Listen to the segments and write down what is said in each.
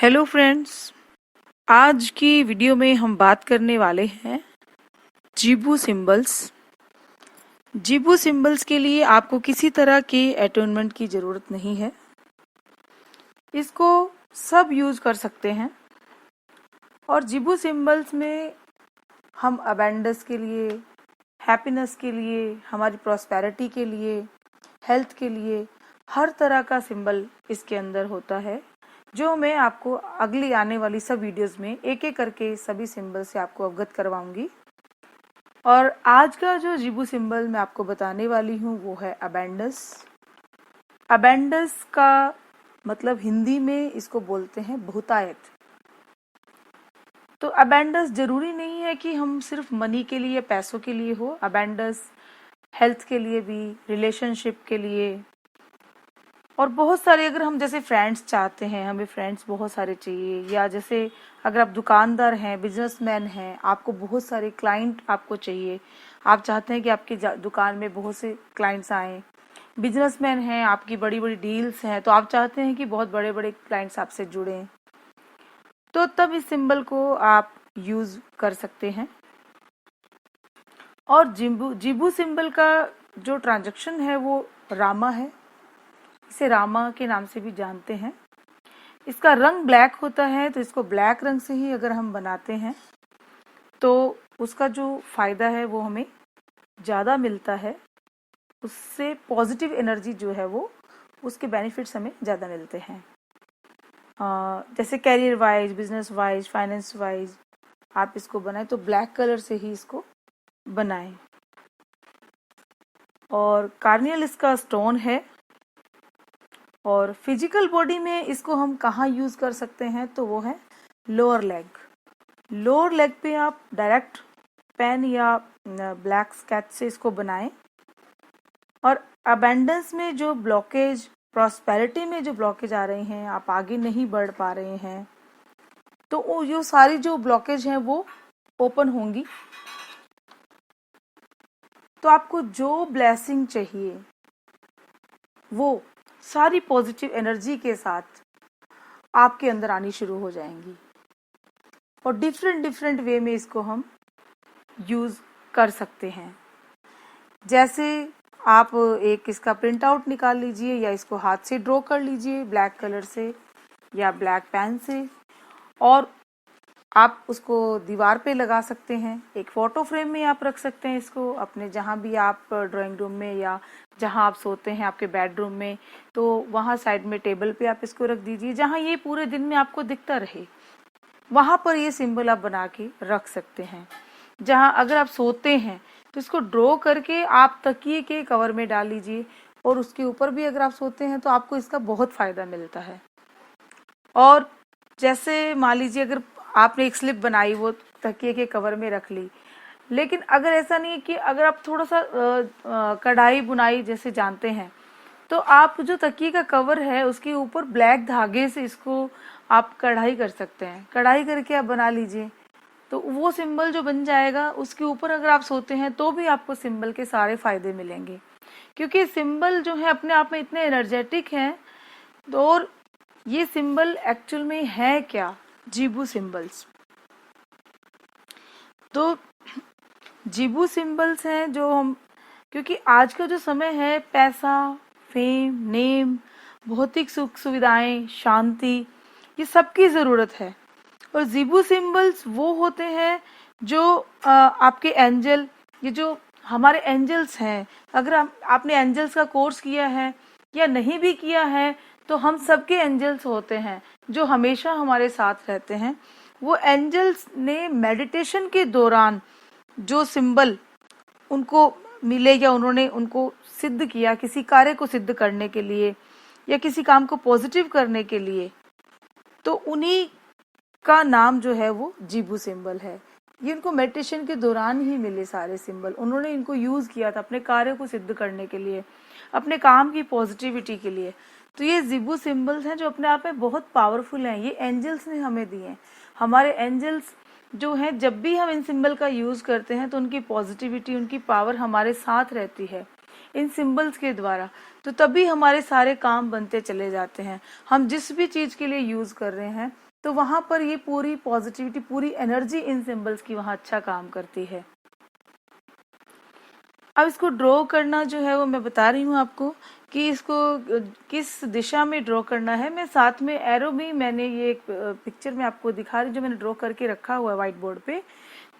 Hello friends, आज की video में हम बात करने वाले हैं जीबू सिंबल्स। जीबू सिंबल्स के लिए आपको किसी तरह के अटोनमेंट की ज़रूरत नहीं है। इसको सब यूज़ कर सकते हैं और जीबू सिंबल्स में हम अबेंडेंस के लिए, हैप्पीनेस के लिए, हमारी प्रॉस्पेरिटी के लिए, हेल्थ के लिए हर तरह का सिंबल इसके अंदर होता है, जो मैं आपको अगली आने वाली सब वीडियोस में एक एक करके सभी सिंबल से आपको अवगत करवाऊंगी। और आज का जो जीबू सिंबल मैं आपको बताने वाली हूँ वो है अबेंडस। अबेंडस का मतलब हिंदी में इसको बोलते हैं बहुतायत। तो अबेंडस जरूरी नहीं है कि हम सिर्फ मनी के लिए, पैसों के लिए हो। अबेंडस हेल्थ के लिए भी, रिलेशनशिप के लिए और बहुत सारे, अगर हम जैसे फ्रेंड्स चाहते हैं, हमें फ्रेंड्स बहुत सारे चाहिए, या जैसे अगर आप दुकानदार हैं, बिजनेसमैन हैं, आपको बहुत सारे क्लाइंट आपको चाहिए, आप चाहते हैं कि आपकी दुकान में बहुत से क्लाइंट्स आएँ। बिजनेसमैन हैं, आपकी बड़ी बड़ी डील्स हैं, तो आप चाहते हैं कि बहुत बड़े बड़े क्लाइंट्स आपसे जुड़ें, तो तब इस सिंबल को आप यूज़ कर सकते हैं। और जीबू सिंबल का जो ट्रांजैक्शन है वो रामा है, इसे रामा के नाम से भी जानते हैं। इसका रंग ब्लैक होता है, तो इसको ब्लैक रंग से ही अगर हम बनाते हैं तो उसका जो फायदा है वो हमें ज़्यादा मिलता है, उससे पॉजिटिव एनर्जी जो है वो, उसके बेनिफिट्स हमें ज़्यादा मिलते हैं। जैसे career wise, business wise, finance wise आप इसको बनाएं तो ब्लैक कलर से ही इसको बनाएं। और कार्नियल इसका स्टोन है। और फिजिकल बॉडी में इसको हम कहाँ यूज़ कर सकते हैं, तो वो है लोअर लेग। लोअर लेग पे आप डायरेक्ट पेन या ब्लैक स्केच से इसको बनाएं। और अबेंडेंस में जो ब्लॉकेज, प्रॉस्पेरिटी में जो ब्लॉकेज आ रहे हैं, आप आगे नहीं बढ़ पा रहे हैं, तो ये सारी जो ब्लॉकेज हैं वो ओपन होंगी। तो आपको जो ब्लेसिंग चाहिए वो सारी पॉजिटिव एनर्जी के साथ आपके अंदर आनी शुरू हो जाएंगी। और डिफरेंट डिफरेंट वे में इसको हम यूज़ कर सकते हैं। जैसे आप एक इसका प्रिंट आउट निकाल लीजिए, या इसको हाथ से ड्रॉ कर लीजिए ब्लैक कलर से या ब्लैक पेन से, और आप उसको दीवार पे लगा सकते हैं। एक फोटो फ्रेम में आप रख सकते हैं इसको, अपने जहाँ भी आप ड्राइंग रूम में या जहाँ आप सोते हैं आपके बेडरूम में, तो वहाँ साइड में टेबल पे आप इसको रख दीजिए, जहाँ ये पूरे दिन में आपको दिखता रहे, वहाँ पर ये सिंबल आप बना के रख सकते हैं। जहाँ अगर आप सोते हैं तो इसको ड्रॉ करके आप तकिए के कवर में डाल लीजिए, और उसके ऊपर भी अगर आप सोते हैं तो आपको इसका बहुत फायदा मिलता है। और जैसे मान लीजिए अगर आपने एक स्लिप बनाई, वो तकिए के कवर में रख ली, लेकिन अगर ऐसा नहीं है कि अगर आप थोड़ा सा कढ़ाई बुनाई जैसे जानते हैं, तो आप जो तकिए का कवर है उसके ऊपर ब्लैक धागे से इसको आप कढ़ाई कर सकते हैं। कढ़ाई करके आप बना लीजिए, तो वो सिंबल जो बन जाएगा, उसके ऊपर अगर आप सोते हैं तो भी आपको सिंबल के सारे फायदे मिलेंगे, क्योंकि सिंबल जो है अपने आप में इतने एनर्जेटिक हैं। और ये सिंबल एक्चुअल में है क्या, जीबू सिंबल्स। तो जीबू सिंबल्स हैं जो हम, क्योंकि आज का जो समय है, पैसा, फेम, नेम, भौतिक सुख सुविधाएं, शांति, ये सबकी ज़रूरत है। और जीबू सिंबल्स वो होते हैं जो आपके एंजल, ये जो हमारे एंजल्स हैं, अगर आपने एंजल्स का कोर्स किया है या नहीं भी किया है, तो हम सबके एंजल्स होते हैं जो हमेशा हमारे साथ रहते हैं। वो एंजल्स ने मेडिटेशन के दौरान जो सिंबल उनको मिले, या उन्होंने उनको सिद्ध किया किसी कार्य को सिद्ध करने के लिए या किसी काम को पॉजिटिव करने के लिए, तो उन्हीं का नाम जो है वो जीबू सिंबल है। ये इनको मेडिटेशन के दौरान ही मिले सारे सिंबल, उन्होंने इनको यूज किया था अपने कार्य को सिद्ध करने के लिए, अपने काम की पॉजिटिविटी के लिए। तो ये जीबू सिंबल्स हैं जो अपने आप में बहुत पावरफुल हैं। ये एंजल्स ने हमें दिए हैं। हमारे एंजल्स जो हैं, जब भी हम इन सिंबल का यूज करते हैं तो उनकी पॉजिटिविटी, उनकी पावर हमारे साथ रहती है। इन सिंबल्स के द्वारा, तो तभी हमारे सारे काम बनते चले जाते हैं। हम जिस भी चीज के लिए यूज कर रहे हैं तो वहां पर ये पूरी पॉजिटिविटी, पूरी एनर्जी इन सिंबल्स की वहां अच्छा काम करती है। अब इसको ड्रॉ करना जो है वो मैं बता रही हूँ आपको कि इसको किस दिशा में ड्रॉ करना है। मैं साथ में एरो भी, मैंने ये एक पिक्चर में आपको दिखा रही हूँ जो मैंने ड्रॉ करके रखा हुआ है व्हाइट बोर्ड पे।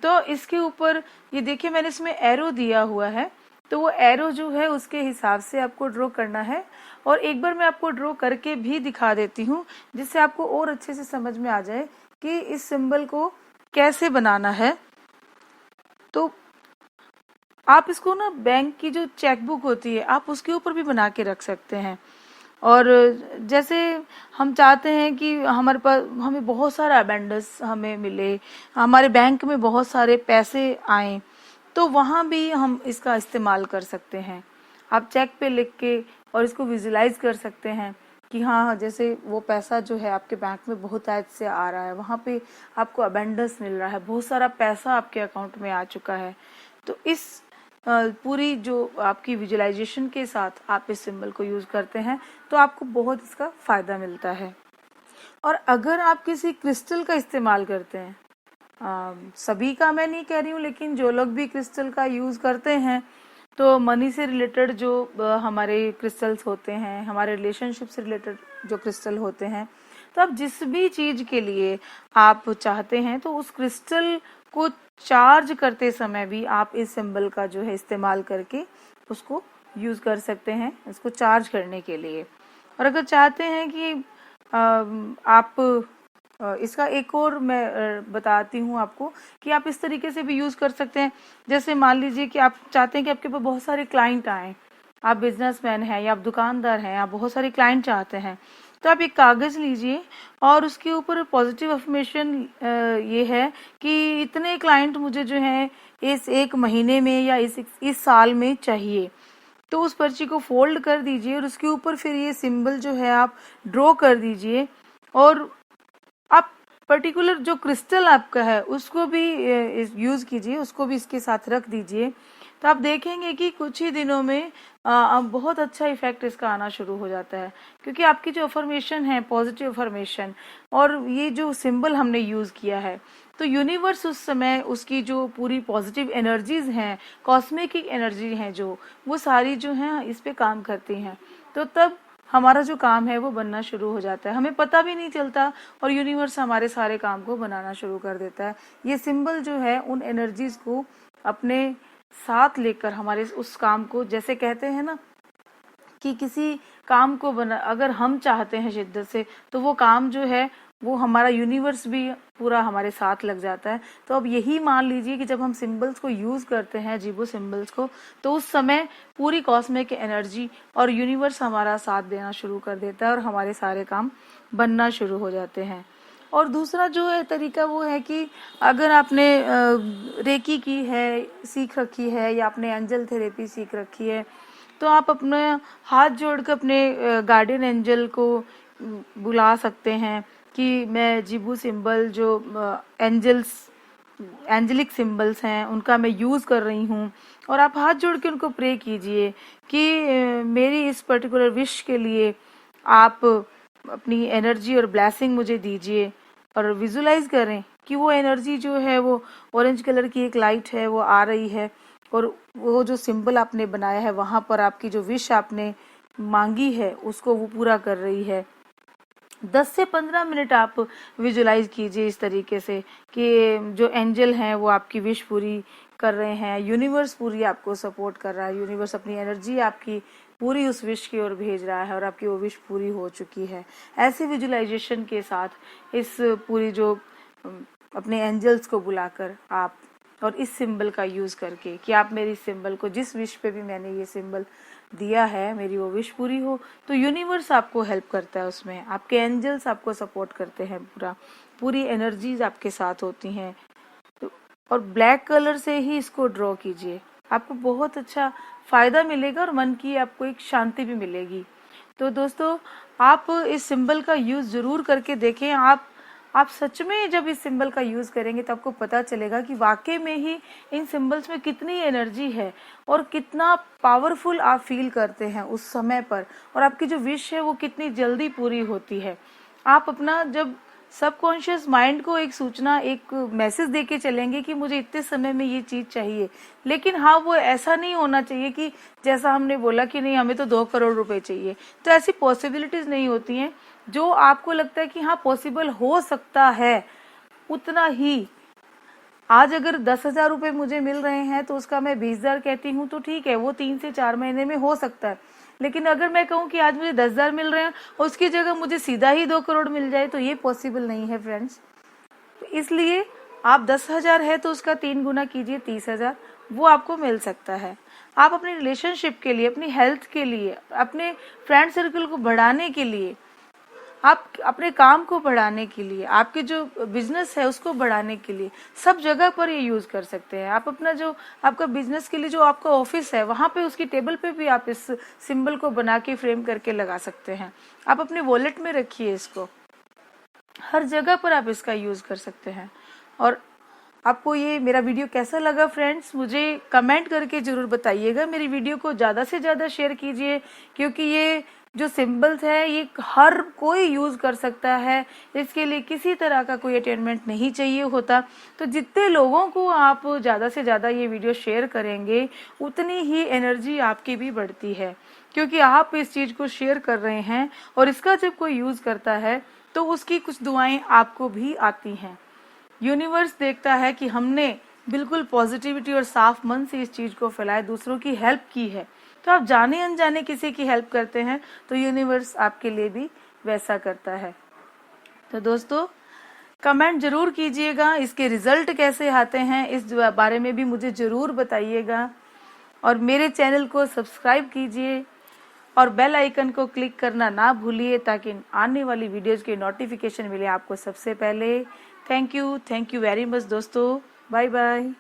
तो इसके ऊपर ये देखिए मैंने इसमें एरो दिया हुआ है, तो वो एरो जो है उसके हिसाब से आपको ड्रॉ करना है। और एक बार मैं आपको ड्रॉ करके भी दिखा देती हूँ जिससे आपको और अच्छे से समझ में आ जाए कि इस सिंबल को कैसे बनाना है। तो आप इसको ना बैंक की जो चेकबुक होती है आप उसके ऊपर भी बना के रख सकते हैं। और जैसे हम चाहते हैं कि हमारे पास, हमें बहुत सारा अबेंडेंस हमें मिले, हमारे बैंक में बहुत सारे पैसे आए, तो वहाँ भी हम इसका इस्तेमाल कर सकते हैं। आप चेक पे लिख के और इसको विजुलाइज कर सकते हैं कि हाँ, जैसे वो पैसा जो है आपके बैंक में बहुत आज से आ रहा है, वहाँ पे आपको अबेंडेंस मिल रहा है, बहुत सारा पैसा आपके अकाउंट में आ चुका है। तो इस पूरी जो आपकी विजुअलाइजेशन के साथ आप इस सिंबल को यूज करते हैं तो आपको बहुत इसका फायदा मिलता है। और अगर आप किसी क्रिस्टल का इस्तेमाल करते हैं, सभी का मैं नहीं कह रही हूँ, लेकिन जो लोग भी क्रिस्टल का यूज करते हैं, तो मनी से रिलेटेड जो हमारे क्रिस्टल्स होते हैं, हमारे रिलेशनशिप से रिलेटेड जो क्रिस्टल होते हैं, तो आप जिस भी चीज के लिए आप चाहते हैं तो उस क्रिस्टल को चार्ज करते समय भी आप इस सिंबल का जो है इस्तेमाल करके उसको यूज कर सकते हैं, इसको चार्ज करने के लिए। और अगर चाहते हैं कि आप इसका एक और मैं बताती हूँ आपको कि आप इस तरीके से भी यूज कर सकते हैं। जैसे मान लीजिए कि आप चाहते हैं कि आपके पास बहुत सारे क्लाइंट आए, आप बिजनेसमैन हैं या आप दुकानदार हैं, आप बहुत सारे क्लाइंट चाहते हैं, तो आप एक कागज लीजिए और उसके ऊपर पॉजिटिव अफर्मेशन ये है कि इतने क्लाइंट मुझे जो है इस एक महीने में या इस साल में चाहिए। तो उस पर्ची को फोल्ड कर दीजिए और उसके ऊपर फिर ये सिंबल जो है आप ड्रॉ कर दीजिए। और आप पर्टिकुलर जो क्रिस्टल आपका है उसको भी यूज कीजिए, उसको भी इसके साथ रख दीजिए। तो आप देखेंगे कि कुछ ही दिनों में बहुत अच्छा इफेक्ट इसका आना शुरू हो जाता है, क्योंकि आपकी जो अफर्मेशन है, पॉजिटिव अफर्मेशन, और ये जो सिंबल हमने यूज किया है, तो यूनिवर्स उस समय उसकी जो पूरी पॉजिटिव एनर्जीज हैं, कॉस्मिक एनर्जी हैं, जो वो सारी जो हैं इस पे काम करती हैं। तो तब हमारा जो काम है वो बनना शुरू हो जाता है, हमें पता भी नहीं चलता और यूनिवर्स हमारे सारे काम को बनाना शुरू कर देता है। ये सिंबल जो है उन एनर्जीज को अपने साथ लेकर हमारे उस काम को, जैसे कहते हैं ना कि किसी काम को बना अगर हम चाहते हैं शिद्दत से, तो वो काम जो है वो हमारा यूनिवर्स भी पूरा हमारे साथ लग जाता है। तो अब यही मान लीजिए कि जब हम सिंबल्स को यूज करते हैं, जीबो सिंबल्स को, तो उस समय पूरी कॉस्मिक एनर्जी और यूनिवर्स हमारा साथ देना शुरू कर देता है और हमारे सारे काम बनना शुरू हो जाते हैं। और दूसरा जो है तरीका वो है कि अगर आपने रेकी की है, सीख रखी है, या आपने एंजल थेरेपी सीख रखी है, तो आप अपने हाथ जोड़कर अपने गार्डियन एंजल को बुला सकते हैं कि मैं जीबू सिंबल जो एंजलिक सिंबल्स हैं उनका मैं यूज कर रही हूँ, और आप हाथ जोड़ के उनको प्रे कीजिए कि मेरी इस पर्टिकुलर विश के लिए आप अपनी एनर्जी और ब्लेसिंग मुझे दीजिए। और विजुलाइज करें कि वो एनर्जी जो है वो ऑरेंज कलर की एक लाइट है वो आ रही है, और वो जो सिंबल आपने बनाया है वहां पर आपकी जो विश आपने मांगी है उसको वो पूरा कर रही है। 10 से 15 मिनट आप विजुलाइज कीजिए इस तरीके से कि जो एंजल हैं वो आपकी विश पूरी कर रहे हैं, यूनिवर्स पूरी आपको सपोर्ट कर रहा है, यूनिवर्स अपनी एनर्जी आपकी पूरी उस विश की ओर भेज रहा है और आपकी वो विश पूरी हो चुकी है। ऐसे विजुलाइजेशन के साथ इस पूरी जो अपने एंजल्स को बुलाकर आप और इस सिंबल का यूज करके कि आप मेरी सिंबल को, जिस विश पे भी मैंने ये सिंबल दिया है, मेरी वो विश पूरी हो, तो यूनिवर्स आपको हेल्प करता है, उसमें आपके एंजल्स आपको सपोर्ट करते हैं, पूरी एनर्जीज आपके साथ होती हैं। तो और ब्लैक कलर से ही इसको ड्रॉ कीजिए, आपको बहुत अच्छा फायदा मिलेगा और मन की आपको एक शांति भी मिलेगी। तो दोस्तों, आप इस सिंबल का यूज जरूर करके देखें। आप आप सच में जब इस सिंबल का यूज करेंगे तो आपको पता चलेगा कि वाकई में ही इन सिंबल्स में कितनी एनर्जी है और कितना पावरफुल आप फील करते हैं उस समय पर, और आपकी जो विश है वो कितनी जल्दी पूरी होती है। आप अपना जब सबकॉन्शियस माइंड को एक सूचना, एक मैसेज देके चलेंगे कि मुझे इतने समय में ये चीज चाहिए, लेकिन हाँ वो ऐसा नहीं होना चाहिए कि जैसा हमने बोला कि नहीं हमें तो 2 करोड़ रुपए चाहिए, तो ऐसी पॉसिबिलिटीज नहीं होती हैं। जो आपको लगता है कि हाँ पॉसिबल हो सकता है उतना ही, आज अगर 10,000 रुपए मुझे मिल रहे हैं तो उसका मैं 20,000 कहती हूँ तो ठीक है, वो 3 से 4 महीने में हो सकता है। लेकिन अगर मैं कहूँ कि आज मुझे 10,000 मिल रहे हैं और उसकी जगह मुझे सीधा ही 2 करोड़ मिल जाए, तो ये पॉसिबल नहीं है फ्रेंड्स। तो इसलिए आप 10,000 है तो उसका 3 गुना कीजिए, 30,000 वो आपको मिल सकता है। आप अपने रिलेशनशिप के लिए, अपनी हेल्थ के लिए, अपने फ्रेंड सर्कल को बढ़ाने के लिए, आप अपने काम को बढ़ाने के लिए, आपके जो बिजनेस है उसको बढ़ाने के लिए, सब जगह पर ये यूज कर सकते हैं। आप अपना जो आपका बिजनेस के लिए जो आपका ऑफिस है वहां पे उसकी टेबल पे भी आप इस सिंबल को बना के फ्रेम करके लगा सकते हैं। आप अपने वॉलेट में रखिए इसको, हर जगह पर आप इसका यूज कर सकते हैं। और आपको ये मेरा वीडियो कैसा लगा फ्रेंड्स, मुझे कमेंट करके जरूर बताइएगा। मेरी वीडियो को ज्यादा से ज्यादा शेयर कीजिए, क्योंकि ये जो सिंबल्स है ये हर कोई यूज कर सकता है, इसके लिए किसी तरह का कोई अटेनमेंट नहीं चाहिए होता। तो जितने लोगों को आप ज्यादा से ज्यादा ये वीडियो शेयर करेंगे उतनी ही एनर्जी आपकी भी बढ़ती है, क्योंकि आप इस चीज को शेयर कर रहे हैं और इसका जब कोई यूज करता है तो उसकी कुछ दुआएं आपको भी आती हैं। यूनिवर्स देखता है कि हमने बिल्कुल पॉजिटिविटी और साफ मन से इस चीज को फैलाया, दूसरों की हेल्प की है। तो आप जाने अनजाने किसी की हेल्प करते हैं तो यूनिवर्स आपके लिए भी वैसा करता है। तो दोस्तों कमेंट जरूर कीजिएगा, इसके रिजल्ट कैसे आते हैं इस बारे में भी मुझे जरूर बताइएगा, और मेरे चैनल को सब्सक्राइब कीजिए और बेल आइकन को क्लिक करना ना भूलिए ताकि आने वाली वीडियोज की नोटिफिकेशन मिले आपको सबसे पहले। थैंक यू वेरी मच दोस्तों, बाय बाय।